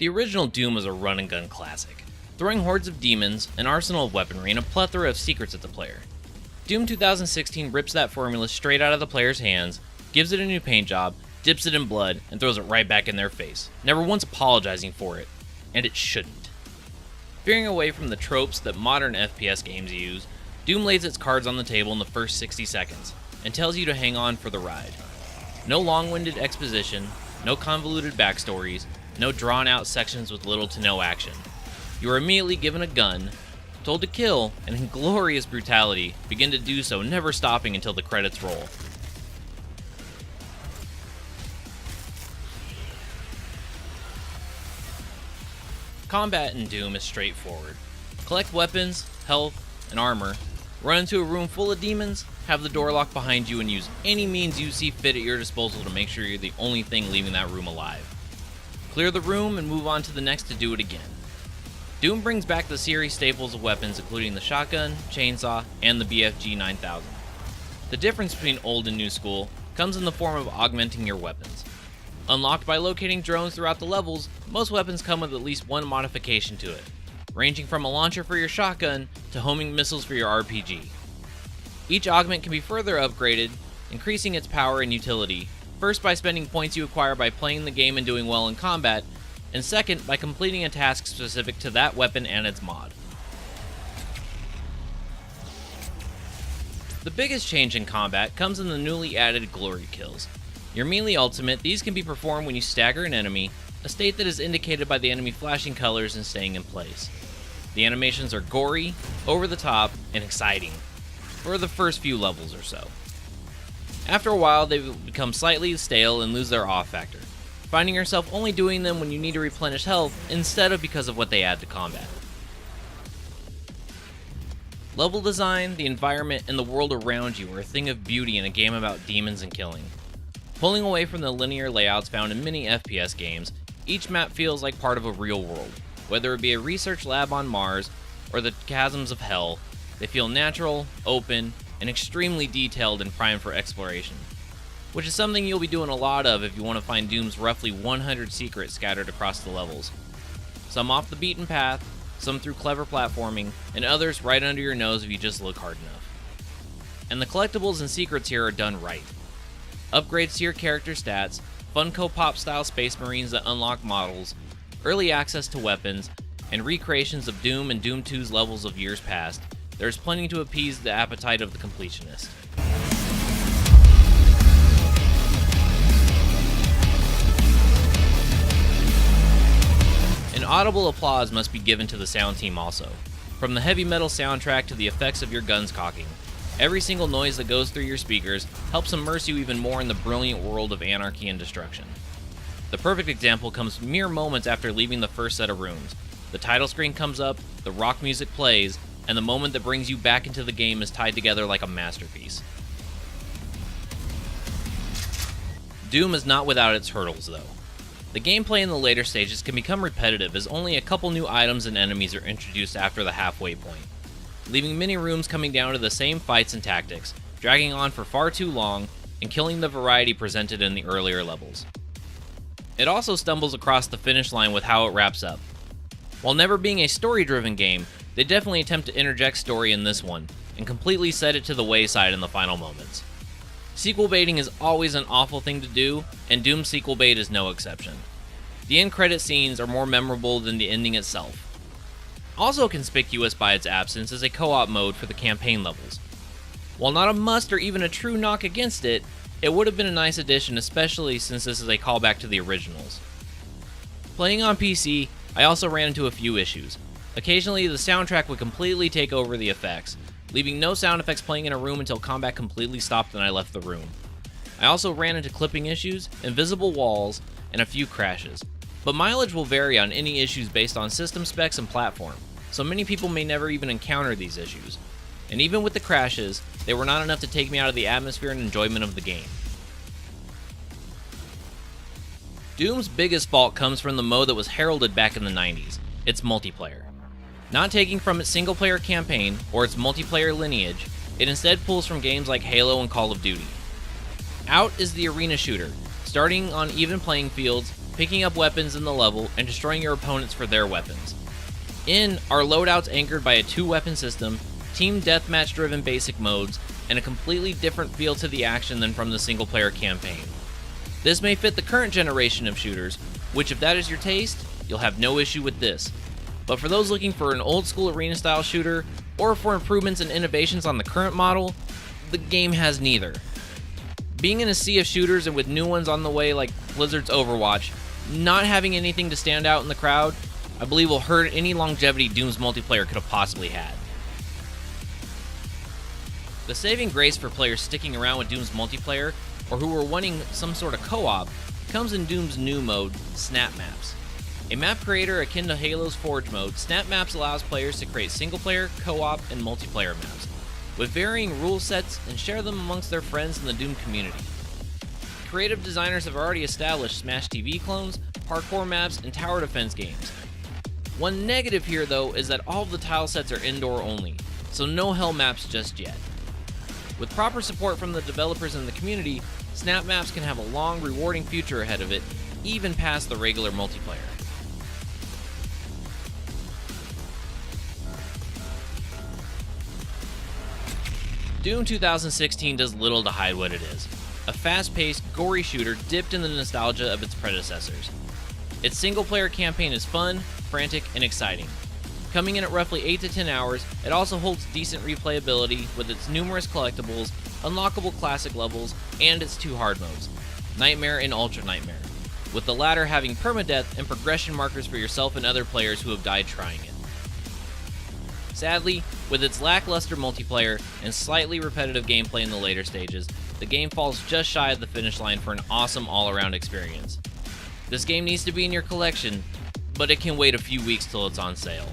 The original Doom was a run-and-gun classic, throwing hordes of demons, an arsenal of weaponry, and a plethora of secrets at the player. Doom 2016 rips that formula straight out of the player's hands, gives it a new paint job, dips it in blood, and throws it right back in their face, never once apologizing for it. And it shouldn't. Veering away from the tropes that modern FPS games use, Doom lays its cards on the table in the first 60 seconds, and tells you to hang on for the ride. No long-winded exposition, no convoluted backstories, no drawn-out sections with little to no action. You are immediately given a gun, told to kill, and in glorious brutality, begin to do so, never stopping until the credits roll. Combat in Doom is straightforward. Collect weapons, health, and armor, run into a room full of demons, have the door locked behind you, and use any means you see fit at your disposal to make sure you're the only thing leaving that room alive. Clear the room and move on to the next to do it again. Doom brings back the series staples of weapons including the shotgun, chainsaw, and the BFG 9000. The difference between old and new school comes in the form of augmenting your weapons. Unlocked by locating drones throughout the levels, most weapons come with at least one modification to it, ranging from a launcher for your shotgun to homing missiles for your RPG. Each augment can be further upgraded, increasing its power and utility, first by spending points you acquire by playing the game and doing well in combat, and second by completing a task specific to that weapon and its mod. The biggest change in combat comes in the newly added glory kills. Your melee ultimate, these can be performed when you stagger an enemy, a state that is indicated by the enemy flashing colors and staying in place. The animations are gory, over the top, and exciting, for the first few levels or so. After a while, they become slightly stale and lose their awe factor, finding yourself only doing them when you need to replenish health instead of because of what they add to combat. Level design, the environment, and the world around you are a thing of beauty in a game about demons and killing. Pulling away from the linear layouts found in many FPS games, each map feels like part of a real world. Whether it be a research lab on Mars or the chasms of hell, they feel natural, open, and extremely detailed and primed for exploration, which is something you'll be doing a lot of if you want to find Doom's roughly 100 secrets scattered across the levels. Some off the beaten path, some through clever platforming, and others right under your nose if you just look hard enough. And the collectibles and secrets here are done right. Upgrades to your character stats, Funko Pop style Space Marines that unlock models, early access to weapons, and recreations of Doom and Doom 2's levels of years past, there's plenty to appease the appetite of the completionist. An audible applause must be given to the sound team also. From the heavy metal soundtrack to the effects of your guns cocking, every single noise that goes through your speakers helps immerse you even more in the brilliant world of anarchy and destruction. The perfect example comes mere moments after leaving the first set of rooms. The title screen comes up, the rock music plays, and the moment that brings you back into the game is tied together like a masterpiece. Doom is not without its hurdles, though. The gameplay in the later stages can become repetitive as only a couple new items and enemies are introduced after the halfway point, leaving many rooms coming down to the same fights and tactics, dragging on for far too long, and killing the variety presented in the earlier levels. It also stumbles across the finish line with how it wraps up. While never being a story-driven game, they definitely attempt to interject story in this one, and completely set it to the wayside in the final moments. Sequel baiting is always an awful thing to do, and Doom sequel bait is no exception. The end credit scenes are more memorable than the ending itself. Also conspicuous by its absence is a co-op mode for the campaign levels. While not a must or even a true knock against it, it would have been a nice addition, especially since this is a callback to the originals. Playing on PC, I also ran into a few issues. Occasionally, the soundtrack would completely take over the effects, leaving no sound effects playing in a room until combat completely stopped and I left the room. I also ran into clipping issues, invisible walls, and a few crashes. But mileage will vary on any issues based on system specs and platform, so many people may never even encounter these issues. And even with the crashes, they were not enough to take me out of the atmosphere and enjoyment of the game. Doom's biggest fault comes from the mode that was heralded back in the 90s, its multiplayer. Not taking from its single-player campaign or its multiplayer lineage, it instead pulls from games like Halo and Call of Duty. Out is the arena shooter, starting on even playing fields, picking up weapons in the level and destroying your opponents for their weapons. In are loadouts anchored by a 2-weapon system, team deathmatch driven basic modes, and a completely different feel to the action than from the single player campaign. This may fit the current generation of shooters, which if that is your taste, you'll have no issue with this. But for those looking for an old school arena style shooter, or for improvements and innovations on the current model, the game has neither. Being in a sea of shooters and with new ones on the way like Blizzard's Overwatch, not having anything to stand out in the crowd, I believe will hurt any longevity Doom's multiplayer could have possibly had. The saving grace for players sticking around with Doom's multiplayer, or who are wanting some sort of co-op, comes in Doom's new mode, Snap Maps. A map creator akin to Halo's Forge mode, Snap Maps allows players to create single-player, co-op, and multiplayer maps, with varying rule sets, and share them amongst their friends in the Doom community. Creative designers have already established Smash TV clones, parkour maps, and tower defense games. One negative here though is that all of the tile sets are indoor only, so no hell maps just yet. With proper support from the developers and the community, Snap Maps can have a long, rewarding future ahead of it, even past the regular multiplayer. Doom 2016 does little to hide what it is. A fast-paced, gory shooter dipped in the nostalgia of its predecessors. Its single-player campaign is fun, frantic, and exciting. Coming in at roughly 8 to 10 hours, it also holds decent replayability with its numerous collectibles, unlockable classic levels, and its 2 hard modes, Nightmare and Ultra Nightmare, with the latter having permadeath and progression markers for yourself and other players who have died trying it. Sadly, with its lackluster multiplayer and slightly repetitive gameplay in the later stages, the game falls just shy of the finish line for an awesome all-around experience. This game needs to be in your collection, but it can wait a few weeks till it's on sale.